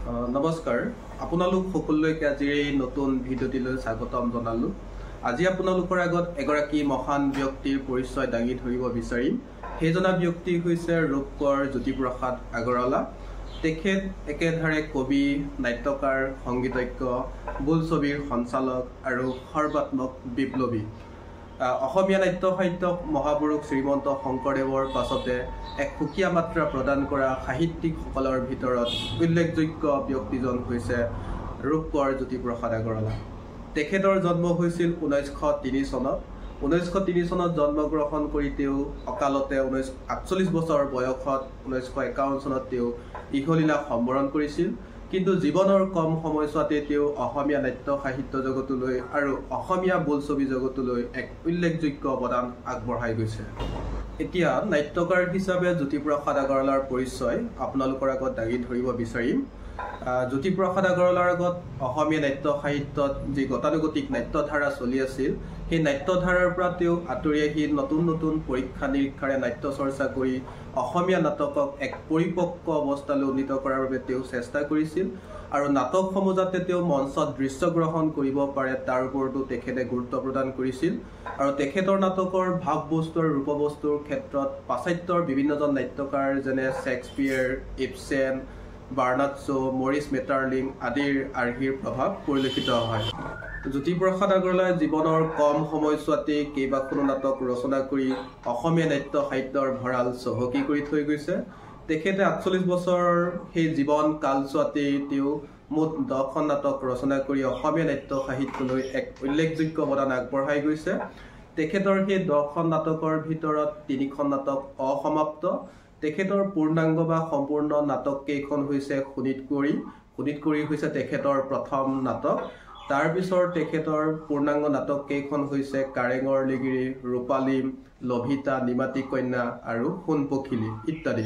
নমস্কাৰ আপোনালোক সকলোকে আজিৰ এই নতুন ভিডিঅ'টিলৈ স্বাগতম জনালোঁ। আজি আপোনালোকৰ আগত এগৰাকী মহান ব্যক্তিৰ পৰিচয় দাঙি ধৰিব বিচাৰিম। সেইজনা ব্যক্তি হৈছে ৰূপকোঁৱৰ জ্যোতিপ্ৰসাদ আগৰৱালা। তেখেত একেধাৰে কবি, নাট্যকাৰ, সংগীতজ্ঞ, বোলছবিৰ সঞ্চালক আৰু সৰ্বাত্মক বিপ্লৱী। অসমীয়া নাট্য সাহিত্যক মহাপুৰুষ শ্ৰীমন্ত শংকৰদেৱৰ পাছতে এক সুকীয়া মাত্ৰা প্ৰদান কৰা সাহিত্যিকসকলৰ ভিতৰত উল্লেখযোগ্য ব্যক্তিজন হৈছে ৰূপকোঁৱৰ জ্যোতিপ্ৰসাদ আগৰৱালা। তেখেতৰ জন্ম হৈছিল 1903 চনত। 1903 চনত জন্মগ্ৰহণ কৰি তেওঁ অকালতে 48 বছৰ বয়সত 1951 চনত তেওঁ ইহলীলা সম্বৰণ কৰিছিল। কিন্তু জীৱনৰ কম সময়ছোৱাতে তেওঁ অসমীয়া নাট্য সাহিত্য জগতলৈ আৰু অসমীয়া বোলছবি জগতলৈ এক উল্লেখযোগ্য অৱদান আগবঢ়াই গৈছে। এতিয়া নাট্যকাৰ হিচাপে জ্যোতিপ্ৰসাদ আগৰৱালাৰ পৰিচয় আপোনালোকৰ আগত দাঙি ধৰিব বিচাৰিম। জ্যোতিপ্ৰসাদ আগৰৱালাৰ আগত অসমীয়া নাট্য সাহিত্যত যি গতানুগতিক নাট্যধাৰা চলি আছিল, সেই নাট্যধাৰাৰ পৰা তেওঁ আঁতৰি আহি নতুন নতুন পৰীক্ষা নিৰীক্ষাৰে নাট্য চৰ্চা কৰি অসমীয়া নাটকক এক পৰিপক্ক অৱস্থালৈ উন্নীত কৰাৰ বাবে তেওঁ চেষ্টা কৰিছিল। আৰু নাটকসমূহ যাতে তেওঁ মঞ্চত দৃশ্যগ্ৰহণ কৰিব পাৰে তাৰ ওপৰতো তেখেতে গুৰুত্ব প্ৰদান কৰিছিল। আৰু তেখেতৰ নাটকৰ ভাৱবস্তু আৰু ৰূপবস্তুৰ ক্ষেত্ৰত পাশ্চাত্যৰ বিভিন্নজন নাট্যকাৰ যেনে শেক্সপিয়েৰ, ইবছেন, বাৰ্নাৰ্ড শ্ব', মৰিছ মেটাৰলিং আদিৰ আৰ্হিৰ প্ৰভাৱ পৰিলক্ষিত হয়। জ্যোতিপ্ৰসাদ আগৰৱালাই জীৱনৰ কম সময়ছোৱাতে কেইবাখনো নাটক ৰচনা কৰি অসমীয়া নাট্য সাহিত্যৰ ভঁৰাল চহকী কৰি থৈ গৈছে। তেখেতে 48 বছৰৰ সেই জীৱন কালছোৱাতে তেওঁ মুঠ 10খন নাটক ৰচনা কৰি অসমীয়া নাট্য সাহিত্যলৈ এক উল্লেখযোগ্য অৱদান আগবঢ়াই গৈছে। তেখেতৰ সেই 10খন নাটকৰ ভিতৰত 3খন নাটক অসমাপ্ত। তেখেতৰ পূৰ্ণাংগ বা সম্পূৰ্ণ নাটক কেইখন হৈছে শোণিতকুঁৱৰী। শোণিতকুঁৱৰী হৈছে তেখেতৰ প্ৰথম নাটক। তাৰ পিছৰ তেখেতৰ পূৰ্ণাংগ নাটক কেইখন হৈছে কাৰেঙৰ লিগিৰি, ৰূপালীম, লভিতা, নিমাতী কন্যা আৰু সোণপখিলী ইত্যাদি।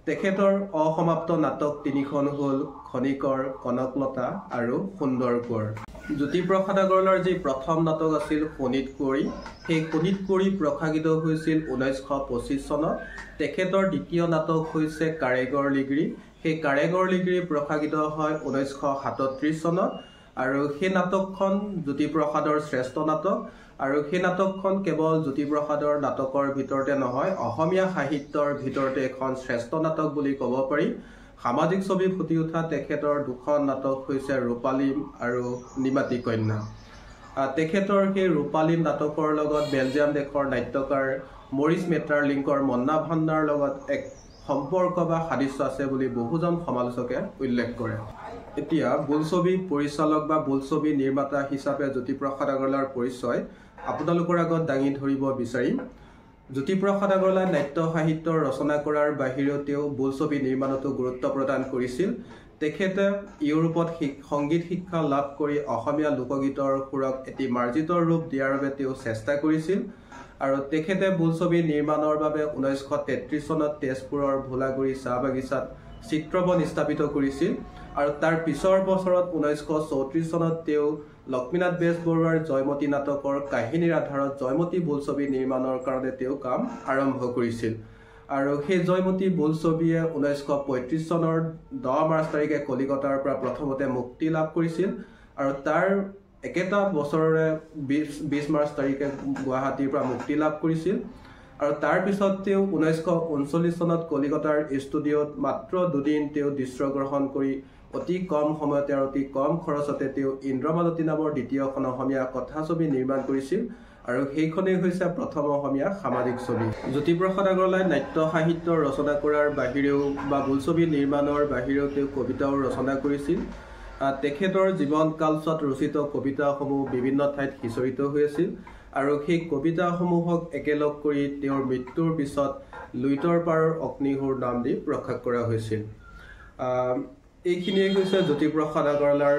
তেখেতৰ অসমাপ্ত নাটক 3খন হ'ল খনিকৰ, কনকলতা আৰু সুন্দৰ কোঁৱৰ। জ্যোতিপ্ৰসাদ আগৰৱালাৰ যি প্ৰথম নাটক আছিল শোণিতকুঁৱৰী, সেই শোণিতকুঁৱৰী প্ৰকাশিত হৈছিল 1925 চনত। তেখেতৰ দ্বিতীয় নাটক হৈছে কাৰেঙৰ লিগিৰি। সেই কাৰেঙৰ লিগিৰি প্ৰকাশিত হয় 1937 চনত। আৰু সেই নাটকখন জ্যোতিপ্ৰসাদৰ শ্ৰেষ্ঠ নাটক। আৰু সেই নাটকখন কেৱল জ্যোতিপ্ৰসাদৰ নাটকৰ ভিতৰতে নহয়, অসমীয়া সাহিত্যৰ ভিতৰতে এখন শ্ৰেষ্ঠ নাটক বুলি ক'ব পাৰি। সামাজিক ছবি ফুটি উঠা তেখেতৰ 2খন নাটক হৈছে ৰূপালীম আৰু নিমাতী কন্যা। তেখেতৰ সেই ৰূপালীম নাটকৰ লগত বেলজিয়াম দেশৰ নাট্যকাৰ মৰিছ মেটাৰলিংকৰ মন্না ভাণ্ডাৰ লগত এক সম্পৰ্ক বা সাদৃশ্য আছে বুলি বহুজন সমালোচকে উল্লেখ কৰে। এতিয়া বোলছবি পৰিচালক বা বোলছবি নিৰ্মাতা হিচাপে জ্যোতিপ্ৰসাদ আগৰৱালাৰ পৰিচয় আপোনালোকৰ আগত দাঙি ধৰিব বিচাৰিম। জ্যোতিপ্ৰসাদ আগৰৱালাই নাট্য সাহিত্য ৰচনা কৰাৰ বাহিৰেও তেওঁ বোলছবি নিৰ্মাণতো গুৰুত্ব প্ৰদান কৰিছিল। তেখেতে ইউৰোপত সংগীত শিক্ষা লাভ কৰি অসমীয়া লোকগীতৰ সুৰক এটি মাৰ্জিত ৰূপ দিয়াৰ বাবে তেওঁ চেষ্টা কৰিছিল। আৰু তেখেতে বোলছবি নিৰ্মাণৰ বাবে 1933 চনত তেজপুৰৰ ভোলাগুৰি চাহ বাগিচাত চিত্ৰবন স্থাপিত কৰিছিল। আৰু তাৰ পিছৰ বছৰত 1934 চনত তেওঁ লক্ষ্মীনাথ বেজবৰুৱাৰ জয়মতী নাটকৰ কাহিনীৰ আধাৰত জয়মতী বোলছবি নিৰ্মাণৰ কাৰণে তেওঁ কাম আৰম্ভ কৰিছিল। আৰু সেই জয়মতী বোলছবিয়ে 1935 চনৰ 10 মাৰ্চ তাৰিখে কলিকতাৰ পৰা প্ৰথমতে মুক্তি লাভ কৰিছিল। আৰু তাৰ একেটা বছৰৰে 20 মাৰ্চ তাৰিখে গুৱাহাটীৰ পৰা মুক্তি লাভ কৰিছিল। আৰু তাৰ পিছত তেওঁ 1939 চনত কলিকতাৰ ষ্টুডিঅ'ত মাত্ৰ 2 দিন তেওঁ দৃশ্যগ্ৰহণ কৰি অতি কম সময়তে আৰু অতি কম খৰচতে তেওঁ ইন্দ্ৰমালতী নামৰ দ্বিতীয়খন অসমীয়া কথাছবি নিৰ্মাণ কৰিছিল। আৰু সেইখনেই হৈছে প্ৰথম অসমীয়া সামাজিক ছবি। জ্যোতিপ্ৰসাদ আগৰৱালাই নাট্য সাহিত্য ৰচনা কৰাৰ বাহিৰেও বা বোলছবি নিৰ্মাণৰ বাহিৰেও তেওঁ কবিতাও ৰচনা কৰিছিল। তেখেতৰ জীৱন কালছোৱাত ৰচিত কবিতাসমূহ বিভিন্ন ঠাইত সিঁচৰিত হৈ আছিল। আৰু সেই কবিতাসমূহক একেলগ কৰি তেওঁৰ মৃত্যুৰ পিছত লুইতৰ পাৰৰ অগ্নিহুৰ নাম দি প্ৰকাশ কৰা হৈছিল। এইখিনিয়ে হৈছে জ্যোতিপ্ৰসাদ আগৰৱালাৰ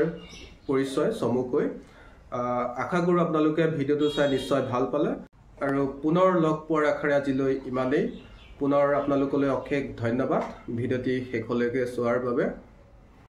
পৰিচয় চমুকৈ। আশা কৰোঁ আপোনালোকে ভিডিঅ'টো চাই নিশ্চয় ভাল পালে। আৰু পুনৰ লগ পোৱাৰ আশাৰে আজিলৈ ইমানেই। পুনৰ আপোনালোকলৈ অশেষ ধন্যবাদ ভিডিঅ'টি শেষলৈকে চোৱাৰ বাবে।